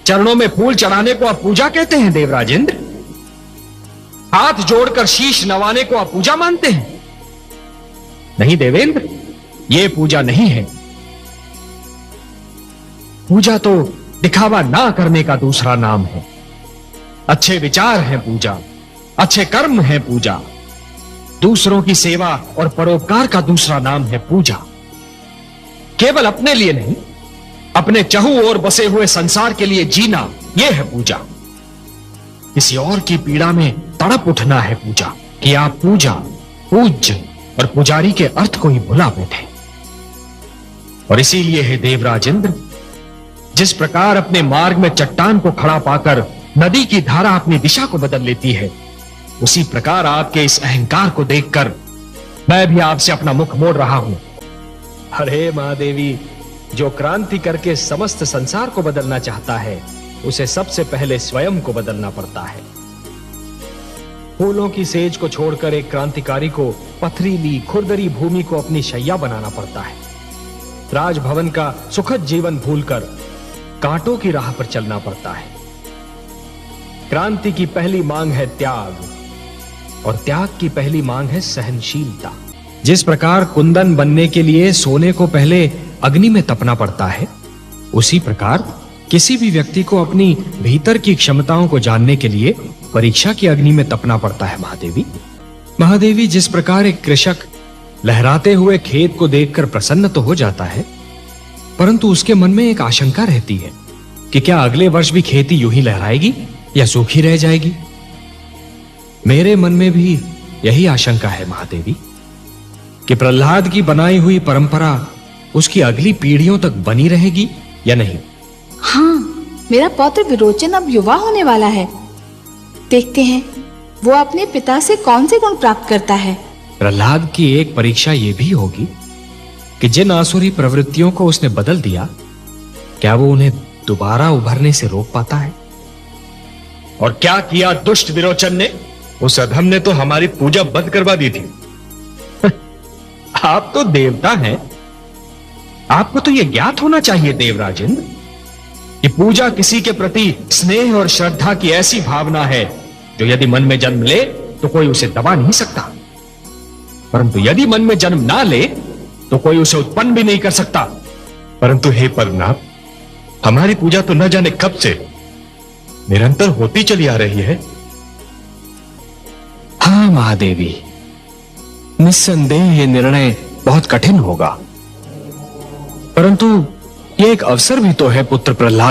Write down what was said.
चरणों में फूल चढ़ाने को आप पूजा कहते हैं देवराजेंद्र? हाथ जोड़कर शीश नवाने को आप पूजा मानते हैं? नहीं देवेंद्र, यह पूजा नहीं है। पूजा तो दिखावा ना करने का दूसरा नाम है। अच्छे विचार हैं पूजा, अच्छे कर्म है पूजा। दूसरों की सेवा और परोपकार का दूसरा नाम है पूजा। केवल अपने लिए नहीं, अपने चहुं ओर बसे हुए संसार के लिए जीना, यह है पूजा। किसी और की पीड़ा में तड़प उठना है पूजा, कि आप पूजा, पूज्य और पुजारी के अर्थ को ही भुला बैठे। और इसीलिए है देवराजेंद्र, जिस प्रकार अपने मार्ग में चट्टान को खड़ा पाकर नदी की धारा अपनी दिशा को बदल लेती है, उसी प्रकार आपके इस अहंकार को देखकर मैं भी आपसे अपना मुख मोड़ रहा हूं। अरे महादेवी, जो क्रांति करके समस्त संसार को बदलना चाहता है, उसे सबसे पहले स्वयं को बदलना पड़ता है। फूलों की सेज को छोड़कर एक क्रांतिकारी को पथरीली खुरदरी भूमि को अपनी शैया बनाना पड़ता है। राजभवन का सुखद जीवन भूलकर कांटों की राह पर चलना पड़ता है। क्रांति की पहली मांग है त्याग, और त्याग की पहली मांग है सहनशीलता। जिस प्रकार कुंदन बनने के लिए सोने को पहले अग्नि में तपना पड़ता है, उसी प्रकार किसी भी व्यक्ति को अपनी भीतर की क्षमताओं को जानने के लिए परीक्षा की अग्नि में तपना पड़ता है। महादेवी, जिस प्रकार एक कृषक लहराते हुए खेत को देखकर प्रसन्न तो हो जाता है, परंतु उसके मन में एक आशंका रहती है कि क्या अगले वर्ष भी खेती यूं ही लहराएगी या सूखी रह जाएगी। मेरे मन में भी यही आशंका है महादेवी, कि प्रहलाद की बनाई हुई परंपरा उसकी अगली पीढ़ियों तक बनी रहेगी या नहीं। हाँ, मेरा पौत्र विरोचन अब युवा होने वाला है। देखते हैं वो अपने पिता से कौन से गुण प्राप्त करता है। प्रहलाद की एक परीक्षा यह भी होगी कि जिन आसुरी प्रवृत्तियों को उसने बदल दिया, क्या वो उन्हें दोबारा उभरने से रोक पाता है। और क्या किया दुष्ट विरोचन ने? उस अधम ने तो हमारी पूजा बंद करवा दी थी। आप तो देवता हैं, आपको तो यह ज्ञात होना चाहिए देवराजेंद्र, कि पूजा किसी के प्रति स्नेह और श्रद्धा की ऐसी भावना है जो यदि मन में जन्म ले तो कोई उसे दबा नहीं सकता, परंतु यदि मन में जन्म ना ले तो कोई उसे उत्पन्न भी नहीं कर सकता। परंतु हे परनाथ, हमारी पूजा तो न जाने कब से निरंतर होती चली आ रही है। हाँ महादेवी, निस्संदेह यह निर्णय बहुत कठिन होगा, परंतु यह एक अवसर भी तो है पुत्र प्रहलाद